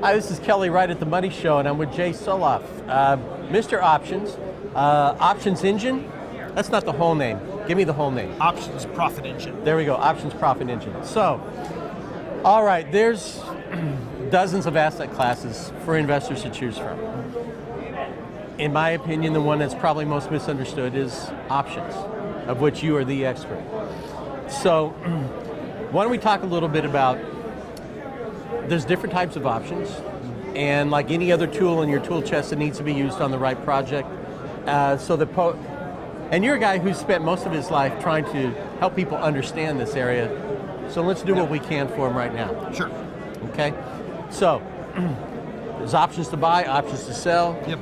Hi, this is Kelly Wright at the Money Show, and I'm with Jay Soloff. Mr. Options, Options Engine. That's not the whole name. Give me the whole name. Options Profit Engine. There we go, Options Profit Engine. So, all right, there's dozens of asset classes for investors to choose from. In my opinion, the one that's probably most misunderstood is options, of which you are the expert. So, why don't we talk a little bit about, there's different types of options, and like any other tool in your tool chest, it needs to be used on the right project. And you're a guy who's spent most of his life trying to help people understand this area, so let's do what we can for him right now. Sure. Okay? So, there's options to buy, options to sell. Yep.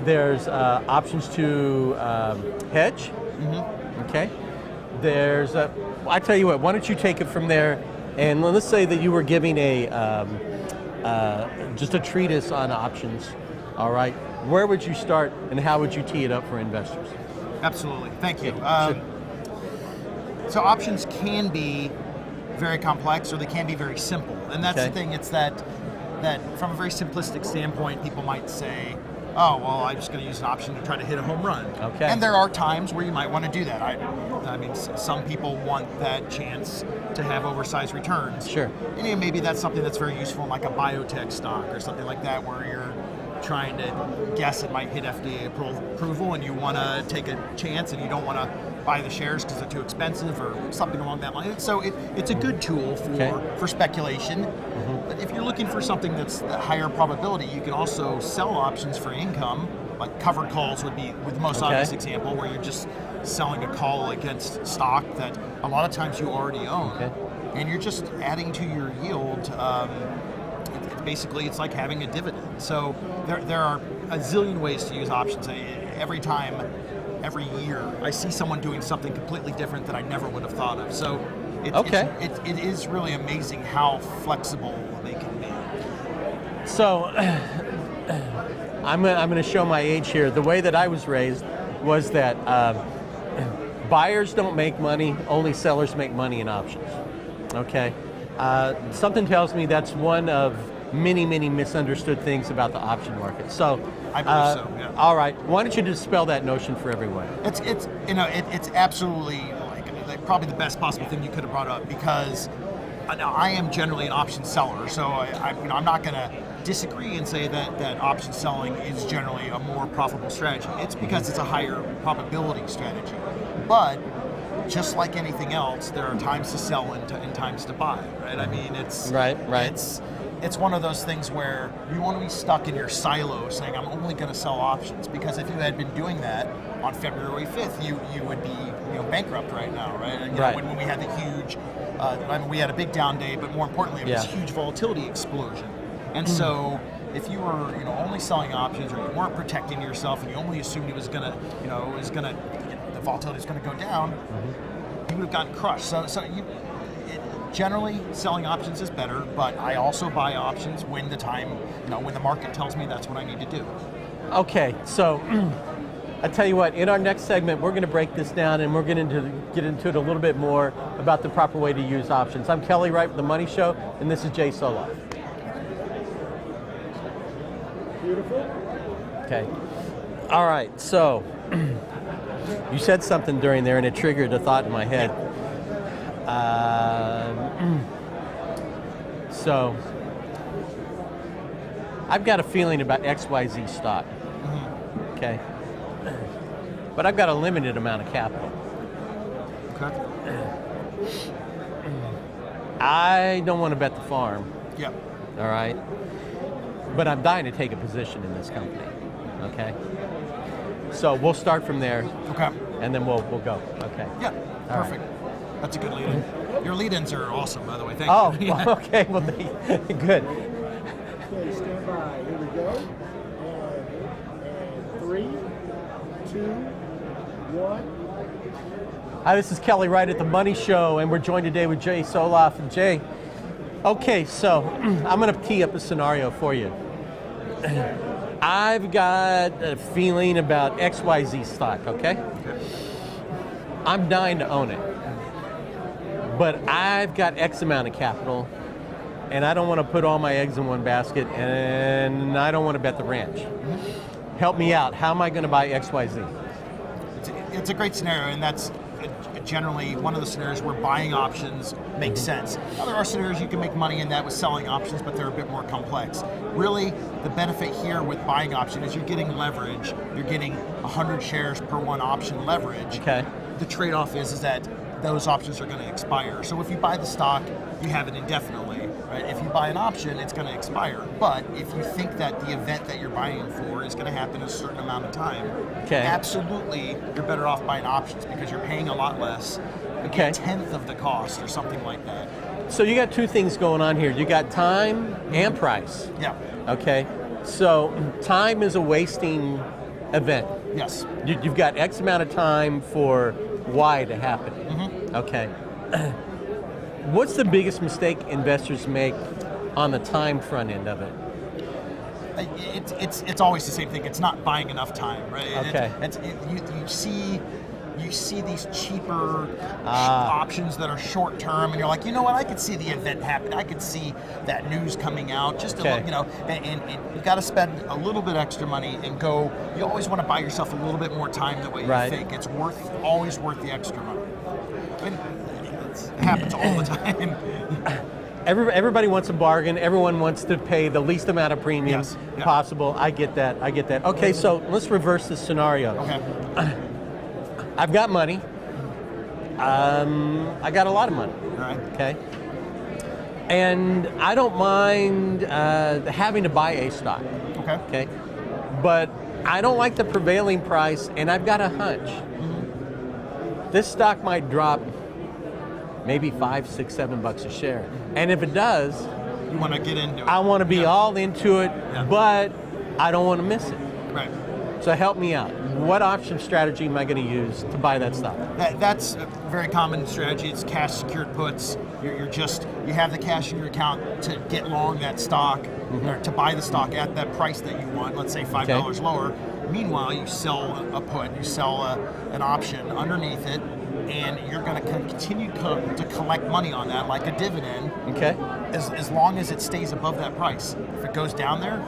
There's options to hedge. Okay? There's, I tell you what, why don't you take it from there, and let's say that you were giving just a treatise on options, all right? Where would you start, and how would you tee it up for investors? Absolutely, thank you. Sure. So options can be very complex, or they can be very simple, and that's the thing. It's that from a very simplistic standpoint, people might say, oh, well, I'm just going to use an option to try to hit a home run. Okay. And there are times where you might want to do that. I mean, some people want that chance to have oversized returns. Sure. And maybe that's something that's very useful in like a biotech stock or something like that, where you're trying to guess it might hit FDA approval, and you want to take a chance, and you don't want to buy the shares because they're too expensive or something along that line. So it's a good tool for speculation. But if you're looking for something that's the higher probability, you can also sell options for income. Like covered calls would be the most obvious example, where you're just selling a call against stock that a lot of times you already own, and you're just adding to your yield. Basically, it's like having a dividend. So there are a zillion ways to use options. Every year, I see someone doing something completely different that I never would have thought of. So it is really amazing how flexible they can be. So I'm going to show my age here. The way that I was raised was that buyers don't make money, only sellers make money in options. Okay? Something tells me that's one of many, many misunderstood things about the option market. So, I believe so. Yeah. All right. Why don't you dispel that notion for everyone? It's absolutely like probably the best possible thing you could have brought up, because I am generally an option seller. So I'm not going to disagree and say that option selling is generally a more profitable strategy. It's because it's a higher probability strategy. But just like anything else, there are times to sell and times to buy, right? I mean, it's right. It's one of those things where you want to be stuck in your silo saying, I'm only going to sell options, because if you had been doing that on February 5th, you would be bankrupt right now, right? And, when we had the huge, we had a big down day, but more importantly, it was a huge volatility explosion. And so if you were only selling options, or you weren't protecting yourself, and you only assumed it was going to, the volatility is going to go down, you would have gotten crushed. So generally, selling options is better, but I also buy options when when the market tells me that's what I need to do. Okay, so I tell you what, in our next segment, we're going to break this down, and we're going to get into it a little bit more about the proper way to use options. I'm Kelly Wright with The Money Show, and this is Jay Soloff. Beautiful. Okay. All right, so you said something during there, and it triggered a thought in my head. So I've got a feeling about XYZ stock, okay? But I've got a limited amount of capital. Okay. I don't want to bet the farm. Yeah. All right? But I'm dying to take a position in this company, okay? So we'll start from there. Okay. And then we'll go, okay? Yeah, All perfect. right. That's a good lead-in. Your lead-ins are awesome, by the way. Thank you. Oh, okay. Well, good. Okay, stand by. Here we go. And 3, 2, 1. Hi, this is Kelly Wright at The Money Show, and we're joined today with Jay Soloff. And Jay, okay, so I'm going to tee up a scenario for you. I've got a feeling about XYZ stock, okay? I'm dying to own it. But I've got X amount of capital, and I don't want to put all my eggs in one basket, and I don't want to bet the ranch. Help me out. How am I going to buy XYZ? It's a great scenario, and that's generally one of the scenarios where buying options makes sense. Now, there are scenarios you can make money in that with selling options, but they're a bit more complex. Really, the benefit here with buying option is you're getting leverage. You're getting 100 shares per one option leverage. Okay. The trade-off is that those options are going to expire. So if you buy the stock, you have it indefinitely. Right? If you buy an option, it's going to expire. But if you think that the event that you're buying for is going to happen in a certain amount of time, absolutely, you're better off buying options because you're paying a lot less, a tenth of the cost or something like that. So you got two things going on here. You got time and price. Yeah. Okay. So time is a wasting event. Yes. You've got X amount of time for Y to happen. Okay. What's the biggest mistake investors make on the time front end of it? It's always the same thing. It's not buying enough time, right? Okay. You see these cheaper options that are short term, and you're like, you know what? I could see the event happen. I could see that news coming out. Just to look, and you got to spend a little bit extra money and go. You always want to buy yourself a little bit more time than what you think. It's always worth the extra money. And it happens all the time. Everybody wants a bargain. Everyone wants to pay the least amount of premium possible. I get that. Okay, so let's reverse this scenario. Okay. I've got money. I got a lot of money. All right. Okay. And I don't mind having to buy a stock. Okay. Okay. But I don't like the prevailing price, and I've got a hunch. This stock might drop maybe $5, $6, $7 a share. And if it does, you want to get into it. I want to be all into it, but I don't want to miss it. Right. So help me out. What option strategy am I going to use to buy that stock? That's a very common strategy. It's cash secured puts. You have the cash in your account to get long that stock, or to buy the stock at that price that you want. Let's say $5 lower. Meanwhile, you sell a put, you sell an option underneath it, and you're going to continue to collect money on that like a dividend. Okay. As long as it stays above that price. If it goes down there,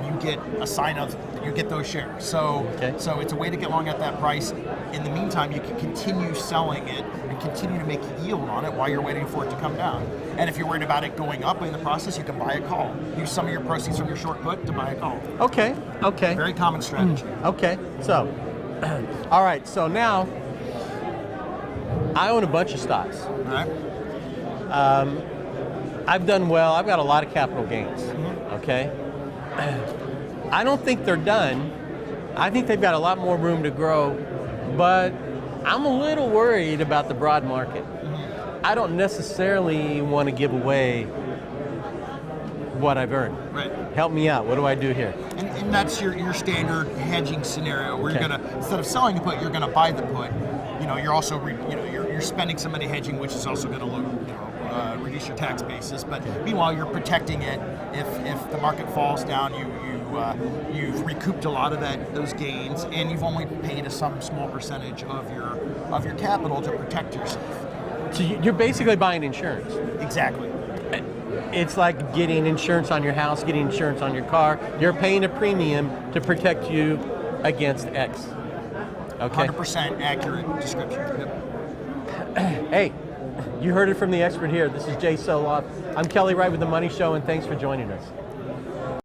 you get a sign of you get those shares. So it's a way to get long at that price. In the meantime, you can continue selling it and continue to make yield on it while you're waiting for it to come down. And if you're worried about it going up in the process, you can buy a call. Use some of your proceeds from your short put to buy a call. Okay. Very common strategy. Okay. So, all right. So now, I own a bunch of stocks. All right. I've done well. I've got a lot of capital gains. Okay. I don't think they're done. I think they've got a lot more room to grow, but I'm a little worried about the broad market. I don't necessarily want to give away what I've earned. Right. Help me out. What do I do here? And that's your standard hedging scenario where you're gonna, instead of selling the put, you're gonna buy the put. You're also you're spending some money hedging, which is also gonna reduce your tax basis. But meanwhile, you're protecting it. If the market falls down, you've recouped a lot of those gains, and you've only paid some small percentage of your capital to protect yourself. So you're basically buying insurance. Exactly. It's like getting insurance on your house, getting insurance on your car. You're paying a premium to protect you against X. Okay. 100% accurate description. Yep. Hey, you heard it from the expert here. This is Jay Soloff. I'm Kelly Wright with The Money Show, and thanks for joining us.